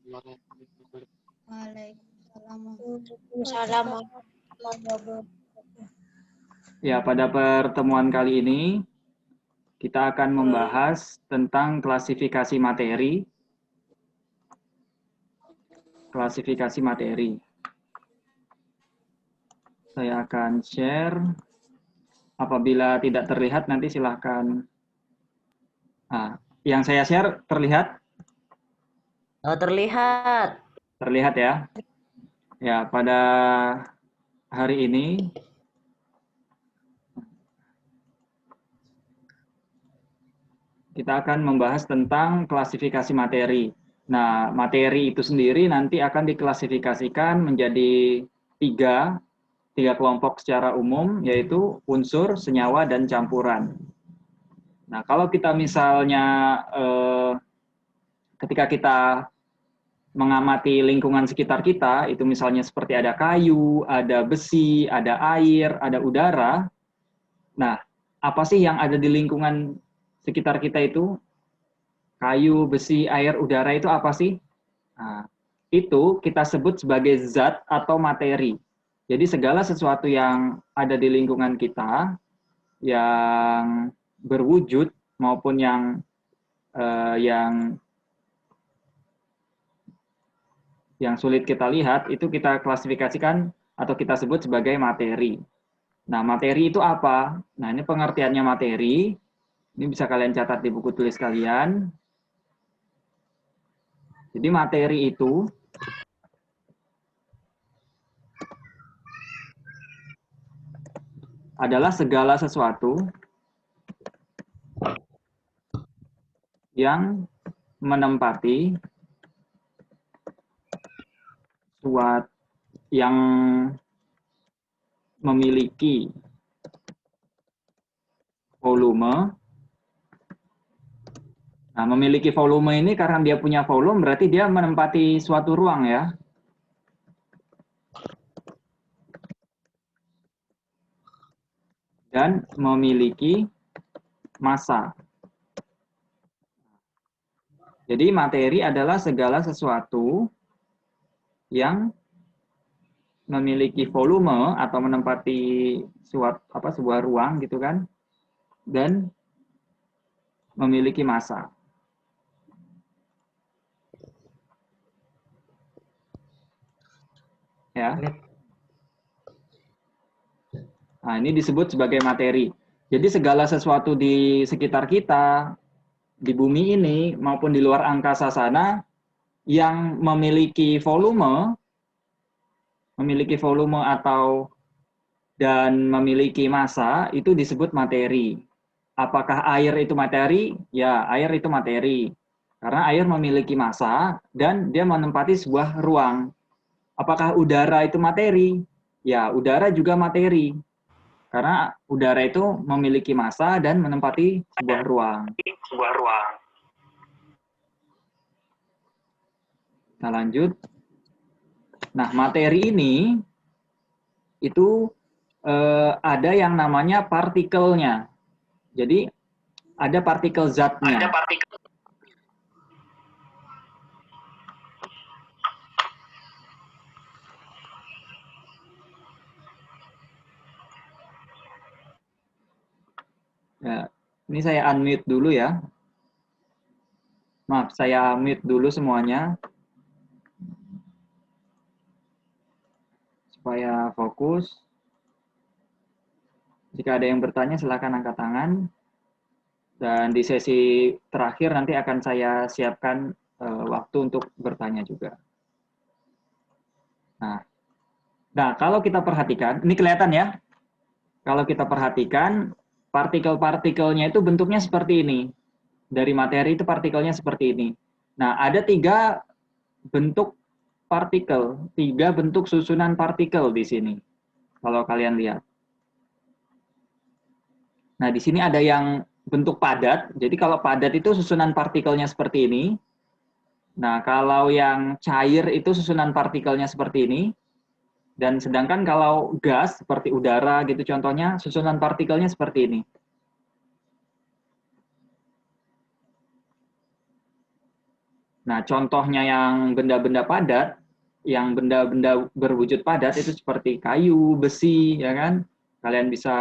Waalaikumsalam. Salam. Ya, pada pertemuan kali ini kita akan membahas tentang klasifikasi materi. Klasifikasi materi. Saya akan share. Apabila tidak terlihat nanti silahkan. Nah, yang saya share terlihat? Terlihat. Terlihat ya. Ya, pada hari ini kita akan membahas tentang klasifikasi materi. Nah, materi itu sendiri nanti akan diklasifikasikan menjadi tiga kelompok secara umum, yaitu unsur, senyawa, dan campuran. Nah, kalau kita misalnya ketika kita mengamati lingkungan sekitar kita, itu misalnya seperti ada kayu, ada besi, ada air, ada udara. Nah, apa sih yang ada di lingkungan sekitar kita itu? Kayu, besi, air, udara itu apa sih? Nah, itu kita sebut sebagai zat atau materi. Jadi segala sesuatu yang ada di lingkungan kita, yang berwujud maupun yang sulit kita lihat, itu kita klasifikasikan atau kita sebut sebagai materi. Nah, materi itu apa? Nah, ini pengertiannya materi. Ini bisa kalian catat di buku tulis kalian. Jadi materi itu adalah segala sesuatu yang menempati suatu yang memiliki volume. Nah, memiliki volume ini karena dia punya volume berarti dia menempati suatu ruang ya. Dan memiliki massa. Jadi materi adalah segala sesuatu yang memiliki volume atau menempati sebuah ruang gitu kan, dan memiliki massa. Ya. Nah, ini disebut sebagai materi. Jadi segala sesuatu di sekitar kita, di bumi ini maupun di luar angkasa sana yang memiliki volume atau dan memiliki massa itu disebut materi. Apakah air itu materi? Ya, air itu materi. Karena air memiliki massa dan dia menempati sebuah ruang. Apakah udara itu materi? Ya, udara juga materi. Karena udara itu memiliki massa dan menempati sebuah ruang. Kita lanjut. Nah, materi ini itu ada yang namanya partikelnya. Jadi ada partikel zatnya. Ya, ini saya unmute dulu ya. Maaf, saya mute dulu semuanya. Supaya fokus. Jika ada yang bertanya, silakan angkat tangan. Dan di sesi terakhir nanti akan saya siapkan waktu untuk bertanya juga. Nah, kalau kita perhatikan, ini kelihatan ya. Kalau kita perhatikan, partikel-partikelnya itu bentuknya seperti ini. Dari materi itu partikelnya seperti ini. Nah, ada 3 bentuk partikel, 3 bentuk susunan partikel di sini. Kalau kalian lihat. Nah, di sini ada yang bentuk padat. Jadi kalau padat itu susunan partikelnya seperti ini. Nah, kalau yang cair itu susunan partikelnya seperti ini. Dan sedangkan kalau gas seperti udara gitu contohnya, susunan partikelnya seperti ini. Nah, contohnya yang benda-benda padat, yang benda-benda berwujud padat itu seperti kayu, besi, ya kan? Kalian bisa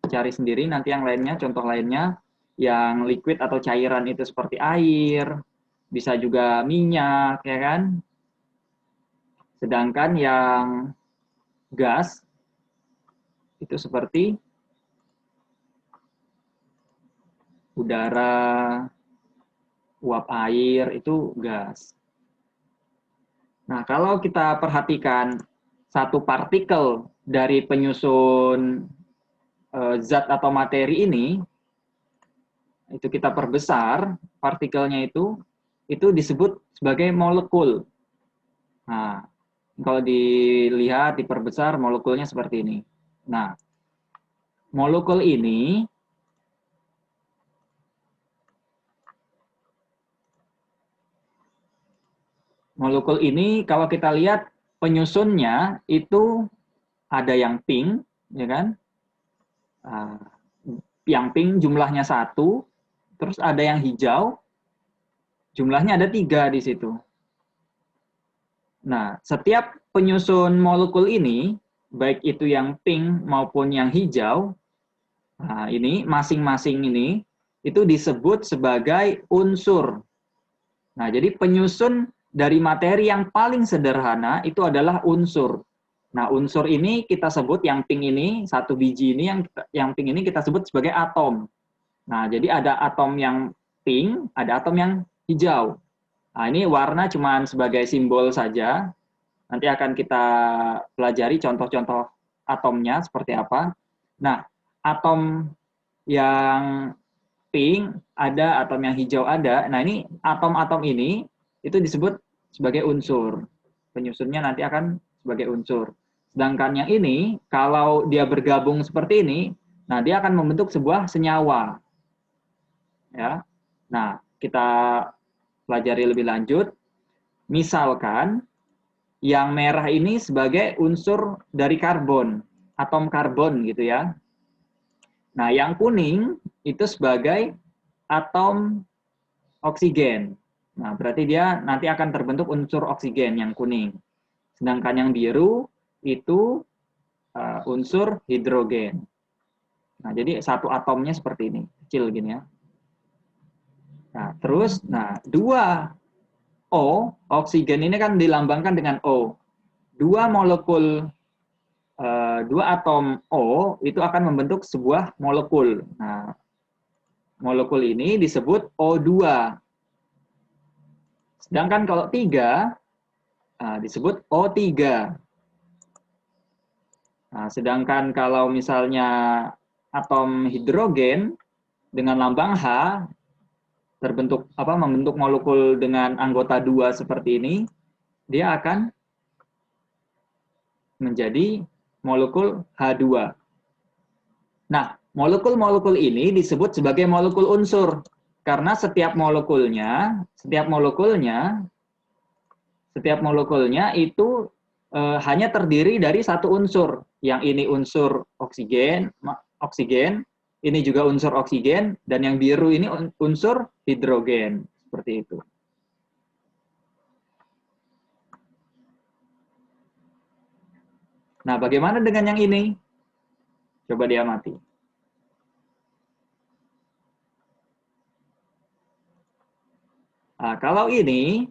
cari sendiri nanti yang lainnya, contoh lainnya. Yang liquid atau cairan itu seperti air, bisa juga minyak, ya kan? Sedangkan yang gas itu seperti udara, uap air, itu gas. Nah, kalau kita perhatikan satu partikel dari penyusun zat atau materi ini, itu kita perbesar, partikelnya itu disebut sebagai molekul. Nah, kalau dilihat, diperbesar, molekulnya seperti ini. Nah, molekul ini kalau kita lihat penyusunnya itu ada yang pink, ya kan? Yang pink jumlahnya 1, terus ada yang hijau, jumlahnya ada 3 di situ. Nah, setiap penyusun molekul ini, baik itu yang pink maupun yang hijau, nah ini masing-masing ini itu disebut sebagai unsur. Nah, jadi penyusun dari materi yang paling sederhana itu adalah unsur. Nah, unsur ini kita sebut yang pink ini, satu biji ini yang pink ini kita sebut sebagai atom. Nah, jadi ada atom yang pink, ada atom yang hijau. Nah, ini warna cuma sebagai simbol saja. Nanti akan kita pelajari contoh-contoh atomnya seperti apa. Nah, atom yang pink ada, atom yang hijau ada. Nah, ini atom-atom ini itu disebut sebagai unsur. Penyusunnya nanti akan sebagai unsur. Sedangkan yang ini, kalau dia bergabung seperti ini, nah dia akan membentuk sebuah senyawa. Ya. Nah, kita pelajari lebih lanjut. Misalkan yang merah ini sebagai unsur dari karbon, atom karbon gitu ya. Nah, yang kuning itu sebagai atom oksigen. Nah, berarti dia nanti akan terbentuk unsur oksigen yang kuning. Sedangkan yang biru itu unsur hidrogen. Nah, jadi satu atomnya seperti ini, kecil gini ya. Nah, terus, dua O, oksigen ini kan dilambangkan dengan O. Dua molekul, dua atom O itu akan membentuk sebuah molekul. Nah, molekul ini disebut O2. Sedangkan kalau 3, disebut O3. Nah, sedangkan kalau misalnya atom hidrogen dengan lambang H, membentuk molekul dengan anggota 2 seperti ini, dia akan menjadi molekul H2. Nah, molekul-molekul ini disebut sebagai molekul unsur karena setiap molekulnya itu hanya terdiri dari satu unsur. Yang ini unsur oksigen, ini juga unsur oksigen, dan yang biru ini unsur hidrogen. Seperti itu. Nah, bagaimana dengan yang ini? Coba diamati. Nah, kalau ini,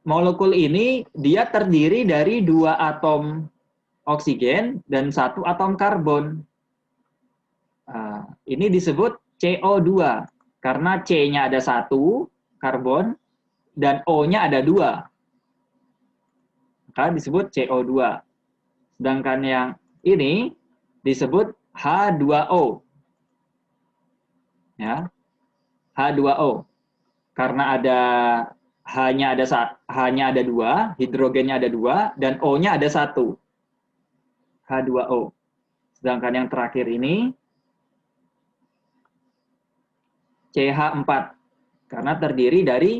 molekul ini dia terdiri dari 2 atom oksigen dan 1 atom karbon. Ini disebut CO2 karena C-nya ada 1 karbon dan O-nya ada 2. Maka disebut CO2. Sedangkan yang ini disebut H2O. Ya. H2O. Karena hanya ada 2, hidrogennya ada 2 dan O-nya ada 1. H2O. Sedangkan yang terakhir ini CH4 karena terdiri dari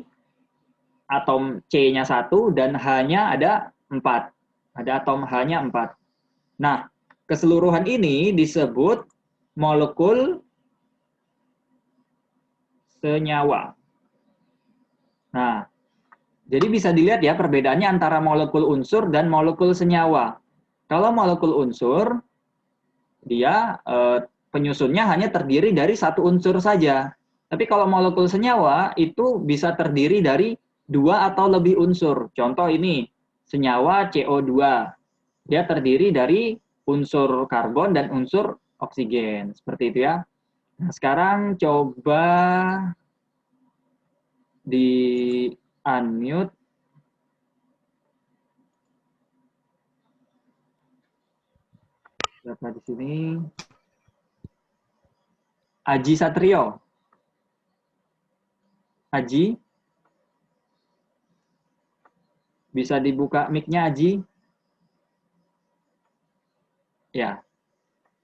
atom C-nya 1 dan H-nya ada 4. Ada atom H-nya 4. Nah, keseluruhan ini disebut molekul senyawa. Nah, Jadi bisa dilihat ya perbedaannya antara molekul unsur dan molekul senyawa. Kalau molekul unsur, dia penyusunnya hanya terdiri dari satu unsur saja. Tapi kalau molekul senyawa itu bisa terdiri dari 2 atau lebih unsur. Contoh ini, senyawa CO2. Dia terdiri dari unsur karbon dan unsur oksigen. Seperti itu ya. Nah, sekarang coba di unmute. Siapa di sini? Aji Satrio. Aji, bisa dibuka mic-nya Aji? Ya.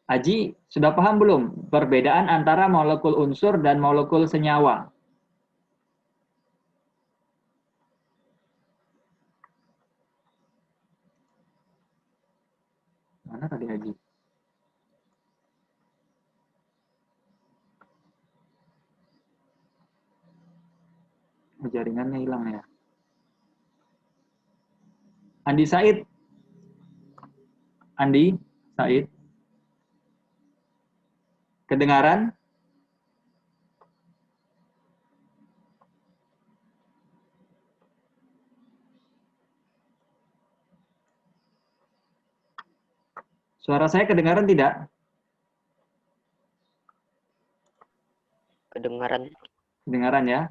Aji, sudah paham belum perbedaan antara molekul unsur dan molekul senyawa? Mana tadi Aji? Jaringannya hilang ya. Andi Said. Andi Said. Kedengaran? Suara saya kedengaran tidak? Kedengaran. Kedengaran ya.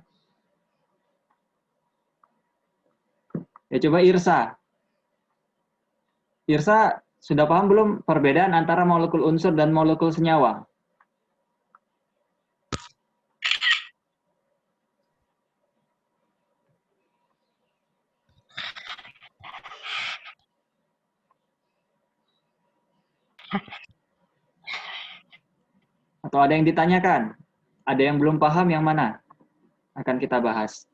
Ya coba Irsa. Irsa, sudah paham belum perbedaan antara molekul unsur dan molekul senyawa? Atau ada yang ditanyakan? Ada yang belum paham yang mana? Akan kita bahas.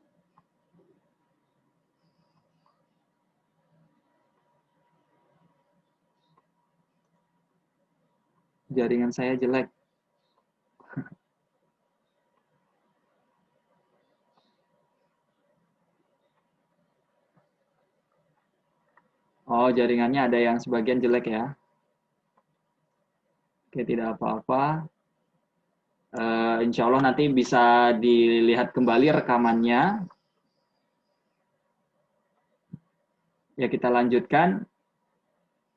Jaringan saya jelek. Oh, jaringannya ada yang sebagian jelek ya. Oke, tidak apa-apa. Insya Allah nanti bisa dilihat kembali rekamannya. Ya, kita lanjutkan.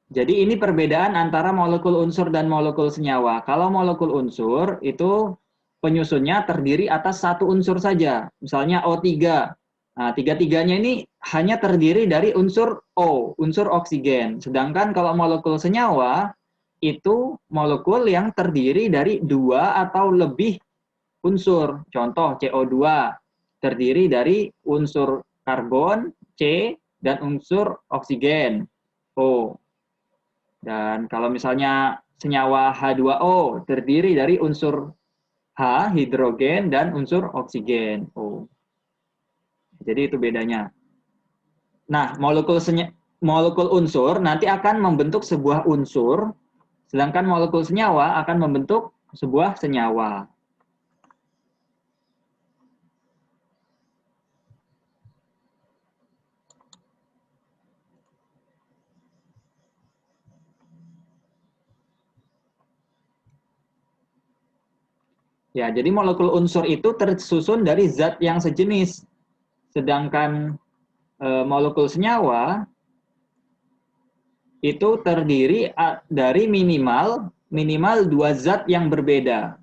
Jadi ini perbedaan antara molekul unsur dan molekul senyawa. Kalau molekul unsur itu penyusunnya terdiri atas satu unsur saja. Misalnya O3. Nah, tiga-tiganya ini hanya terdiri dari unsur O, unsur oksigen. Sedangkan kalau molekul senyawa itu molekul yang terdiri dari 2 atau lebih unsur. Contoh CO2 terdiri dari unsur karbon C dan unsur oksigen O. Dan kalau misalnya senyawa H2O terdiri dari unsur H, hidrogen, dan unsur oksigen O. Jadi itu bedanya. Nah, molekul unsur nanti akan membentuk sebuah unsur, sedangkan molekul senyawa akan membentuk sebuah senyawa. Ya, jadi molekul unsur itu tersusun dari zat yang sejenis. Sedangkan molekul senyawa itu terdiri dari minimal 2 zat yang berbeda.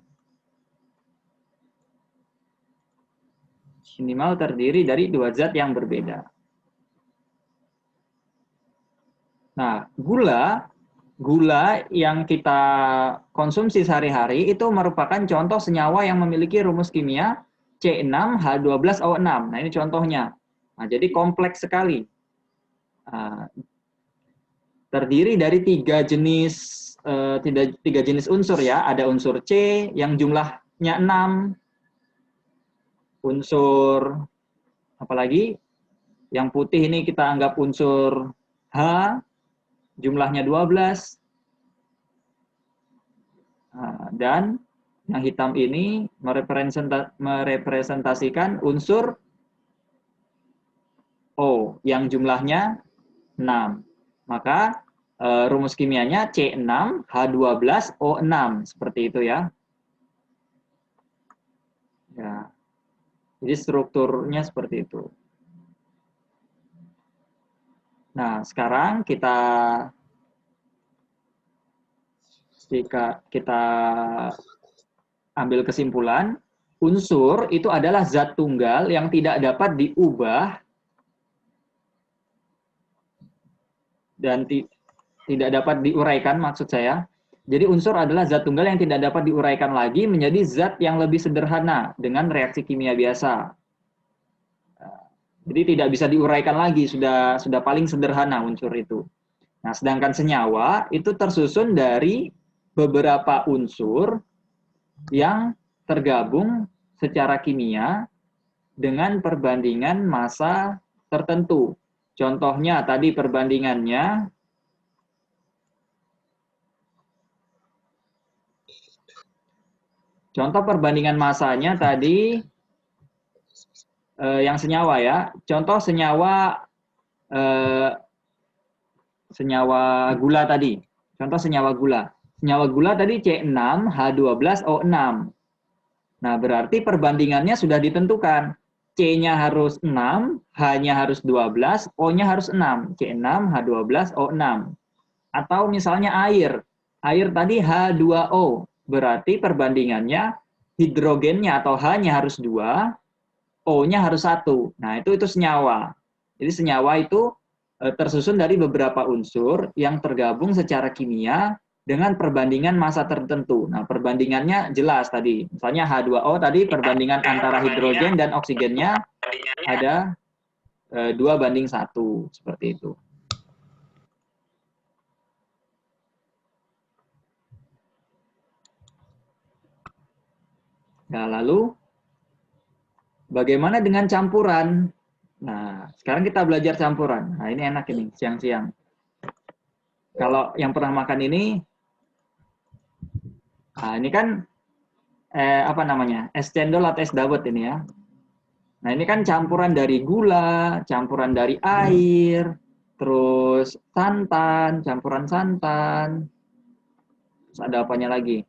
Minimal terdiri dari 2 zat yang berbeda. Nah, gula yang kita konsumsi sehari-hari itu merupakan contoh senyawa yang memiliki rumus kimia C6H12O6. Nah, ini contohnya. Nah, jadi kompleks sekali. Terdiri dari 3 jenis unsur ya. Ada unsur C yang jumlahnya 6. Unsur apalagi? Yang putih ini kita anggap unsur H, jumlahnya 12. Dan yang hitam ini merepresentasikan unsur O yang jumlahnya 6. Maka rumus kimianya C6H12O6 seperti itu ya. Ya. Jadi strukturnya seperti itu. Nah, sekarang jika kita ambil kesimpulan, unsur itu adalah zat tunggal yang tidak dapat diubah dan tidak dapat diuraikan, maksud saya. Jadi unsur adalah zat tunggal yang tidak dapat diuraikan lagi menjadi zat yang lebih sederhana dengan reaksi kimia biasa. Jadi tidak bisa diuraikan lagi, sudah paling sederhana unsur itu. Nah, sedangkan senyawa itu tersusun dari beberapa unsur yang tergabung secara kimia dengan perbandingan massa tertentu. Contohnya tadi perbandingannya massanya tadi yang senyawa ya. Contoh senyawa gula tadi. Contoh senyawa gula. Senyawa gula tadi C6H12O6. Nah, berarti perbandingannya sudah ditentukan. C-nya harus 6, H-nya harus 12, O-nya harus 6. C6H12O6. Atau misalnya air. Air tadi H2O. Berarti perbandingannya hidrogennya atau H-nya harus 2, O-nya harus 1. Nah, itu senyawa. Jadi senyawa itu tersusun dari beberapa unsur yang tergabung secara kimia dengan perbandingan massa tertentu. Nah, perbandingannya jelas tadi. Misalnya H2O tadi perbandingan antara hidrogen dan oksigennya ada 2:1, seperti itu. Nah, lalu bagaimana dengan campuran? Nah, sekarang kita belajar campuran. Nah, ini enak ini, siang-siang. Kalau yang pernah makan ini, nah ini kan, apa namanya, es cendol atau es dawet ini ya. Nah, ini kan campuran dari gula, campuran dari air, terus santan, campuran santan. Terus ada apanya lagi?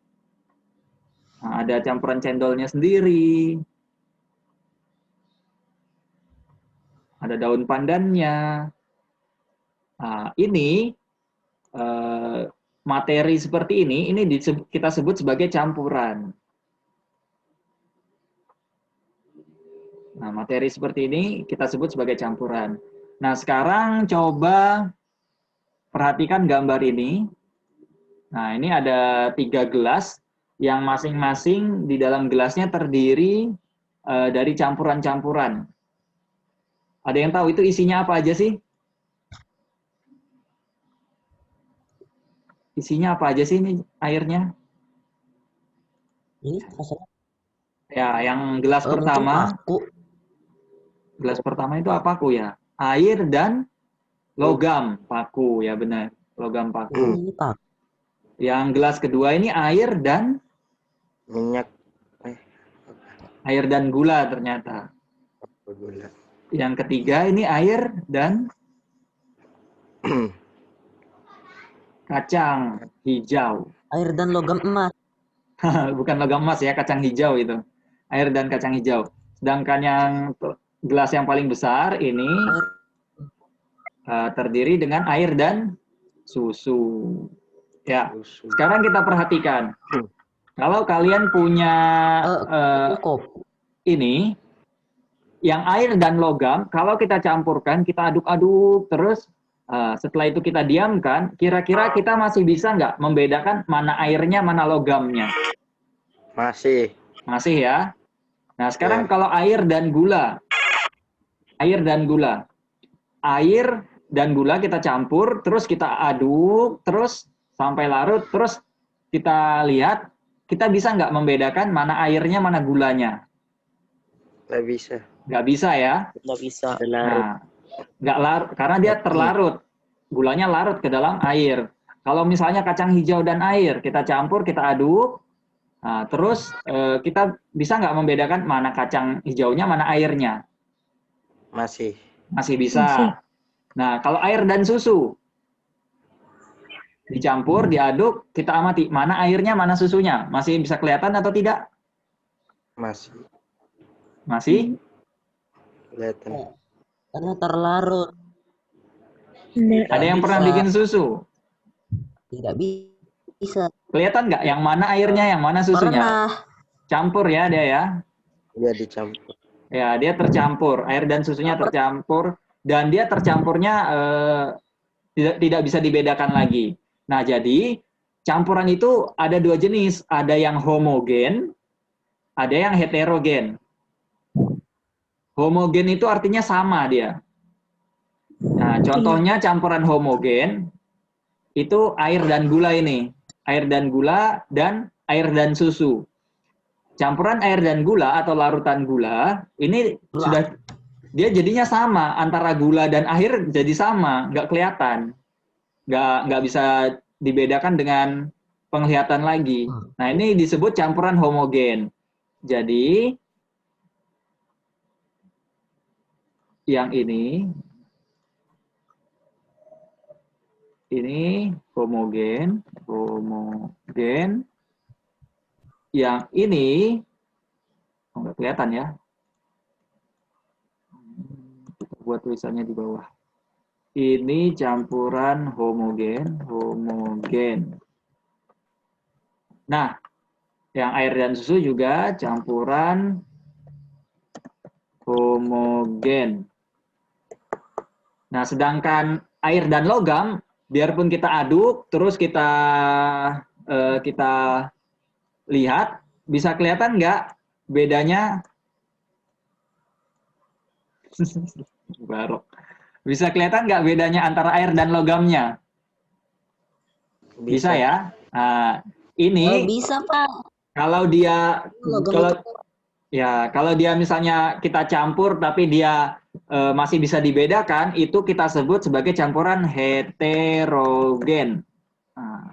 Nah, ada campuran cendolnya sendiri. Ada daun pandannya. Nah, ini materi seperti ini kita sebut sebagai campuran. Nah, materi seperti ini kita sebut sebagai campuran. Nah, sekarang coba perhatikan gambar ini. Nah, ini ada 3 gelas yang masing-masing di dalam gelasnya terdiri dari campuran-campuran. Ada yang tahu itu isinya apa aja sih? Isinya apa aja sih ini airnya? Ini rasanya Ya, yang gelas pertama. Gelas pertama itu apa paku ya? Air dan logam paku, ya benar. Logam paku. Ini paku. Yang gelas kedua ini air dan minyak. Air dan gula ternyata. Gula. Yang ketiga ini air dan kacang hijau. Air dan logam emas. Bukan logam emas ya, kacang hijau itu. Air dan kacang hijau. Sedangkan yang gelas yang paling besar ini terdiri dengan air dan susu. Ya, sekarang kita perhatikan. Kalau kalian punya ini, yang air dan logam, kalau kita campurkan, kita aduk-aduk terus, setelah itu kita diamkan, kira-kira kita masih bisa nggak membedakan mana airnya, mana logamnya? Masih. Masih ya. Nah, sekarang kalau air dan gula. Air dan gula kita campur, terus kita aduk, terus sampai larut, terus kita lihat, kita bisa nggak membedakan mana airnya, mana gulanya? Nggak bisa. Nggak bisa ya? Nggak bisa. Nah, nggak larut, karena dia terlarut. Gulanya larut ke dalam air. Kalau misalnya kacang hijau dan air, kita campur, kita aduk, nah, terus kita bisa nggak membedakan mana kacang hijaunya, mana airnya? Masih. Masih bisa. Masih. Nah, kalau air dan susu dicampur, diaduk, kita amati mana airnya, mana susunya. Masih bisa kelihatan atau tidak? Masih Masih? kelihatan. Karena terlarut. Enggak. Ada yang pernah bisa. bikin susu? Tidak bisa. Kelihatan nggak yang mana airnya, yang mana susunya? Pernah. Campur ya dia ya. Dia dicampur. Ya, dia tercampur. Air dan susunya tercampur. Dan dia tercampurnya tidak bisa dibedakan lagi. Nah, jadi campuran itu ada dua jenis. Ada yang homogen, ada yang heterogen. Homogen itu artinya sama dia. Nah, contohnya campuran homogen itu air dan gula ini. Air dan gula dan air dan susu. Campuran air dan gula atau larutan gula ini sudah dia jadinya sama, antara gula dan air jadi sama, nggak kelihatan, nggak bisa dibedakan dengan penglihatan lagi. Nah, ini disebut campuran homogen. Jadi yang ini homogen. Yang ini nggak kelihatan ya. Kita buat tulisannya di bawah. Ini campuran homogen. Nah, yang air dan susu juga campuran homogen. Nah, sedangkan air dan logam, biarpun kita aduk, terus kita lihat, bisa kelihatan nggak bedanya? Barok. Bisa kelihatan nggak bedanya antara air dan logamnya? Bisa ya? Nah, ini Bisa, Pak. kalau dia Logam kalau dia misalnya kita campur tapi dia masih bisa dibedakan, itu kita sebut sebagai campuran heterogen. Nah,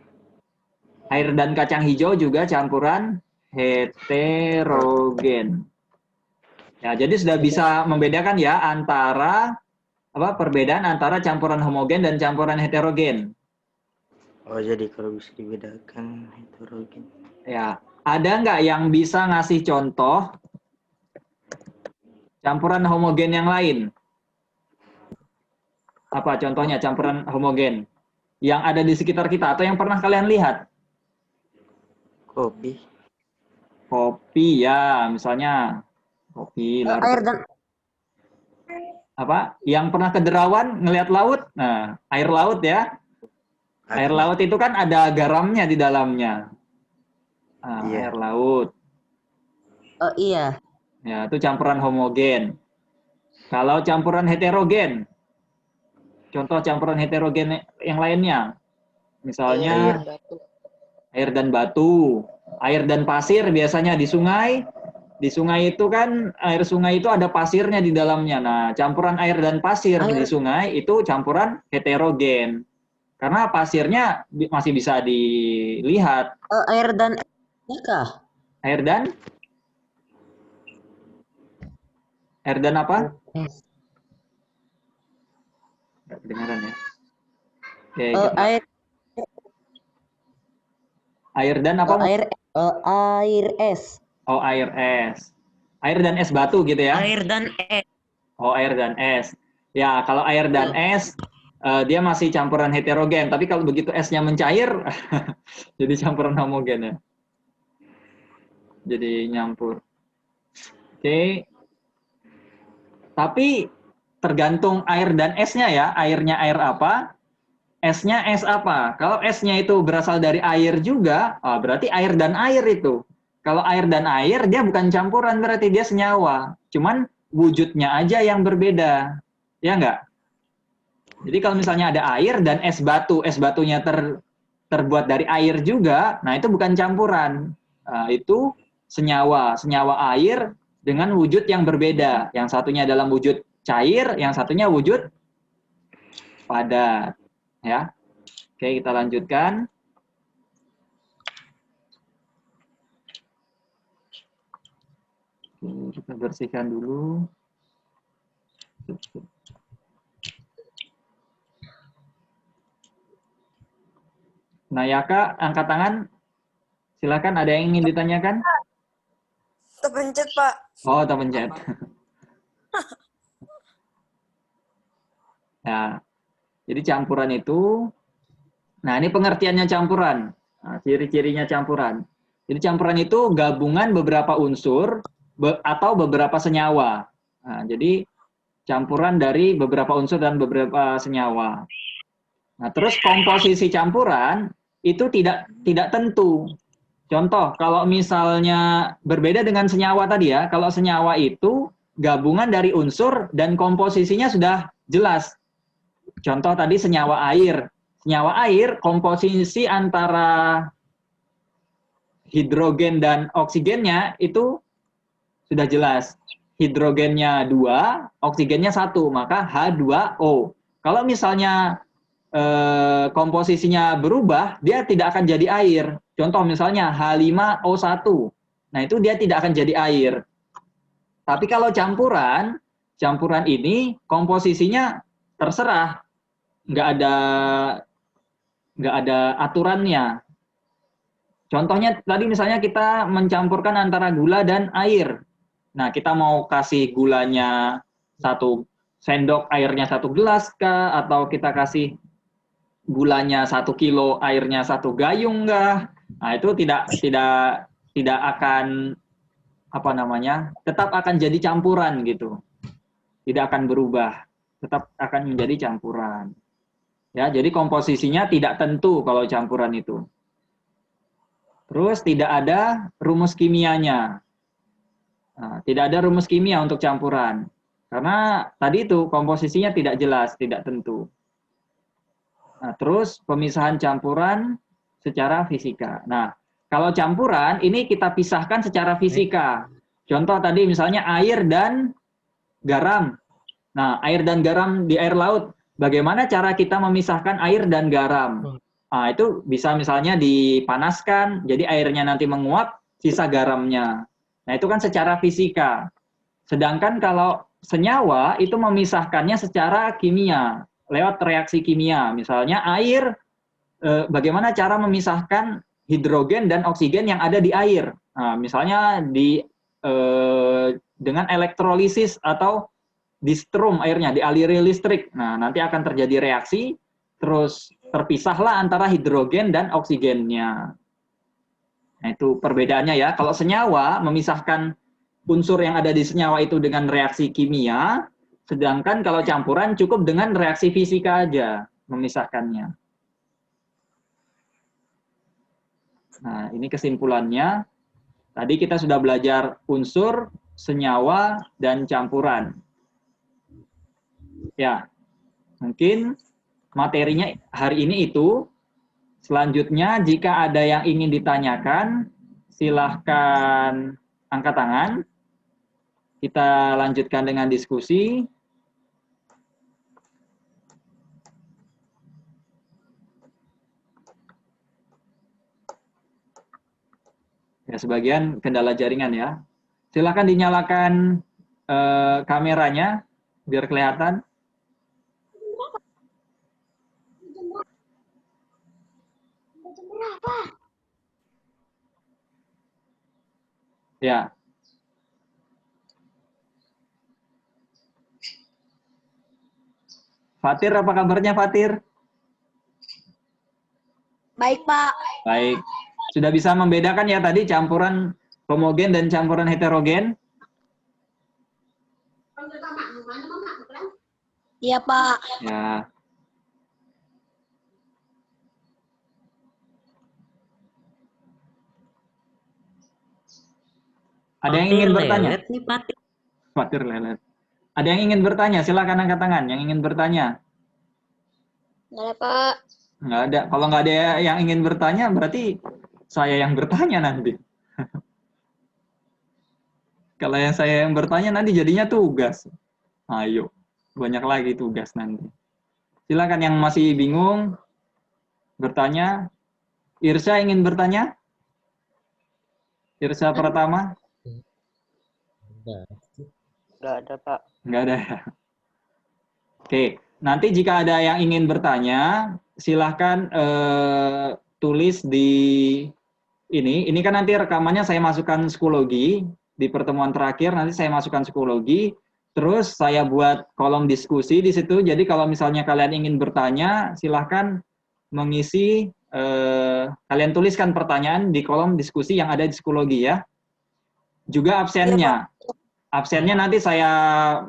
air dan kacang hijau juga campuran heterogen. Ya, jadi sudah bisa membedakan ya antara perbedaan antara campuran homogen dan campuran heterogen. Oh, jadi kalau bisa dibedakan heterogen. Ya, ada nggak yang bisa ngasih contoh campuran homogen yang lain? Apa contohnya campuran homogen yang ada di sekitar kita atau yang pernah kalian lihat? Kopi. Kopi ya, misalnya kopi. air dan Yang pernah ke Derawan ngelihat laut? Nah, air laut ya. Air laut itu kan ada garamnya di dalamnya. Nah, Iya. air laut. oh iya. Ya, itu campuran homogen. Kalau campuran heterogen, contoh campuran heterogen yang lainnya, misalnya air dan batu, air dan pasir biasanya di sungai. Di sungai itu kan, air sungai itu ada pasirnya di dalamnya. Nah, campuran air dan pasir di sungai itu campuran heterogen. Karena pasirnya masih bisa dilihat. Air dan kah? Air dan apa? Nggak kedengaran ya. Oke, air dan apa? Air es. Oh, air es. Air dan es batu gitu ya? Air dan es. Oh, air dan es. Ya, kalau air dan es, dia masih campuran heterogen. Tapi kalau begitu esnya mencair, jadi campuran homogen ya. Jadi nyampur. Oke. Tapi tergantung air dan esnya ya. Airnya air apa? Esnya es apa? Kalau esnya itu berasal dari air juga, berarti air dan air itu. Kalau air dan air, dia bukan campuran, berarti dia senyawa. Cuman wujudnya aja yang berbeda. Ya enggak? Jadi kalau misalnya ada air dan es batunya terbuat dari air juga, nah itu bukan campuran. Itu senyawa air dengan wujud yang berbeda. Yang satunya dalam wujud cair, yang satunya wujud padat. Ya. Oke, kita lanjutkan. Oke, kita bersihkan dulu. Nayaka, angkat tangan. Silakan, ada yang ingin ditanyakan? Terpencet, Pak. Oh, terpencet. Nah, jadi campuran itu, nah ini pengertiannya campuran. Nah, ciri-cirinya campuran. Jadi campuran itu gabungan beberapa unsur atau beberapa senyawa. Nah, jadi campuran dari beberapa unsur dan beberapa senyawa. Nah, terus komposisi campuran itu tidak tentu. Contoh, kalau misalnya berbeda dengan senyawa tadi ya, kalau senyawa itu gabungan dari unsur dan komposisinya sudah jelas. Contoh tadi senyawa air. Senyawa air komposisi antara hidrogen dan oksigennya itu sudah jelas. Hidrogennya 2, oksigennya 1, maka H2O. Kalau misalnya komposisinya berubah, dia tidak akan jadi air. Contoh misalnya H5O1. Nah, itu dia tidak akan jadi air. Tapi kalau campuran ini komposisinya terserah. Nggak ada aturannya. Contohnya tadi misalnya kita mencampurkan antara gula dan air. Nah, kita mau kasih gulanya 1 sendok, airnya 1 gelas kah? Atau kita kasih gulanya 1 kilo, airnya 1 gayung kah? Nah, itu tidak akan tetap akan jadi campuran gitu. Tidak akan berubah, tetap akan menjadi campuran. Ya, jadi komposisinya tidak tentu kalau campuran itu. Terus tidak ada rumus kimianya. Nah, tidak ada rumus kimia untuk campuran. Karena tadi itu komposisinya tidak jelas, tidak tentu. Nah, terus pemisahan campuran secara fisika. Nah, kalau campuran ini kita pisahkan secara fisika. Contoh tadi misalnya air dan garam. Nah, air dan garam di air laut. Bagaimana cara kita memisahkan air dan garam? Nah, itu bisa misalnya dipanaskan, jadi airnya nanti menguap, sisa garamnya. Nah, itu kan secara fisika. Sedangkan kalau senyawa itu memisahkannya secara kimia, lewat reaksi kimia. Misalnya air, bagaimana cara memisahkan hidrogen dan oksigen yang ada di air? Nah, misalnya dengan elektrolisis atau di-strum airnya, dialiri listrik. Nah, nanti akan terjadi reaksi, terus terpisahlah antara hidrogen dan oksigennya. Nah, itu perbedaannya ya. Kalau senyawa memisahkan unsur yang ada di senyawa itu dengan reaksi kimia, sedangkan kalau campuran cukup dengan reaksi fisika aja memisahkannya. Nah, ini kesimpulannya. Tadi kita sudah belajar unsur, senyawa, dan campuran. Ya, mungkin materinya hari ini itu. Selanjutnya, jika ada yang ingin ditanyakan, silahkan angkat tangan. Kita lanjutkan dengan diskusi. Ya, sebagian kendala jaringan ya. Silahkan dinyalakan kameranya, biar kelihatan. Ya. Fatir, apa kabarnya Fatir? Baik, Pak. Baik. Sudah bisa membedakan ya tadi campuran homogen dan campuran heterogen? Iya, Pak. Ya. Ada yang ingin bertanya? Lelet nih, Patir. Fatir lelet. Ada yang ingin bertanya? Silakan angkat tangan. Yang ingin bertanya? Nggak ada, Pak. Nggak ada. Kalau nggak ada yang ingin bertanya, berarti saya yang bertanya nanti. Kalau yang saya yang bertanya nanti jadinya tugas. Ayo, banyak lagi tugas nanti. Silakan yang masih bingung bertanya. Irsya ingin bertanya? Irsya Pratama? Nggak ada, Pak. Nggak ada ya? Oke, nanti jika ada yang ingin bertanya, silahkan tulis di ini kan nanti rekamannya saya masukkan psikologi, di pertemuan terakhir nanti saya masukkan psikologi, terus saya buat kolom diskusi di situ, jadi kalau misalnya kalian ingin bertanya, silahkan mengisi, kalian tuliskan pertanyaan di kolom diskusi yang ada di psikologi ya. Juga absennya. Absennya nanti saya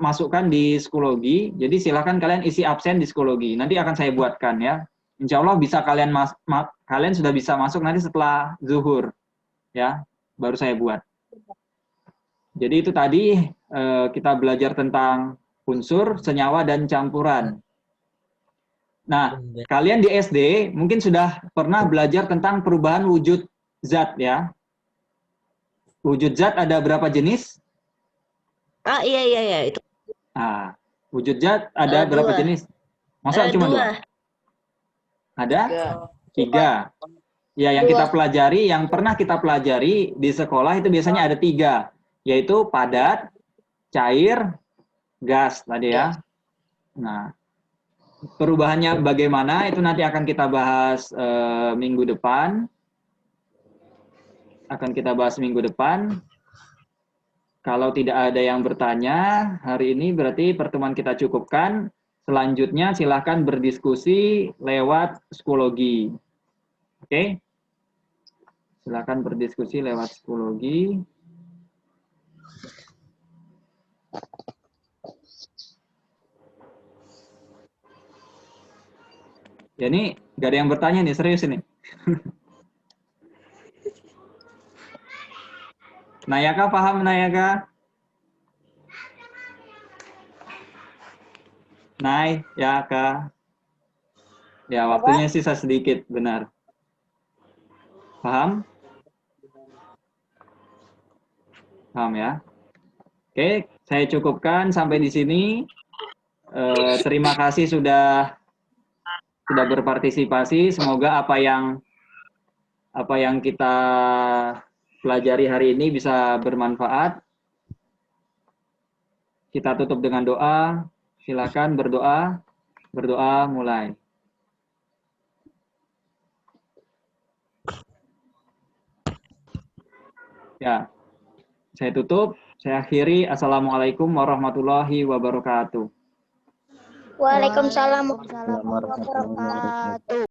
masukkan di psikologi, jadi silahkan kalian isi absen di psikologi, nanti akan saya buatkan ya. Insya Allah bisa kalian sudah bisa masuk nanti setelah zuhur, ya, baru saya buat. Jadi itu tadi kita belajar tentang unsur, senyawa, dan campuran. Nah, kalian di SD mungkin sudah pernah belajar tentang perubahan wujud zat ya. Wujud zat ada berapa jenis? Ah, iya, itu. Nah, wujud zat ada berapa 2. jenis? Masa cuma 2? Ada? 3. Ya, yang kita pelajari, yang pernah kita pelajari di sekolah itu biasanya ada 3, yaitu padat, cair, gas tadi ya. Nah, perubahannya bagaimana itu nanti akan kita bahas minggu depan. Kalau tidak ada yang bertanya hari ini berarti pertemuan kita cukupkan. Selanjutnya silahkan berdiskusi lewat psikologi. Oke? Silahkan berdiskusi lewat psikologi. Ya ini nggak ada yang bertanya nih, serius ini. Nayaka paham Nayaka? Nay, ya Kak. Ya, waktunya sisa sedikit, benar. Paham? Paham ya? Oke, saya cukupkan sampai di sini. Terima kasih sudah berpartisipasi. Semoga apa yang kita pelajari hari ini bisa bermanfaat. Kita tutup dengan doa. Silakan berdoa. Berdoa mulai. Ya, saya tutup. Saya akhiri. Assalamualaikum warahmatullahi wabarakatuh. Waalaikumsalam Waalaikumsalam warahmatullahi wabarakatuh.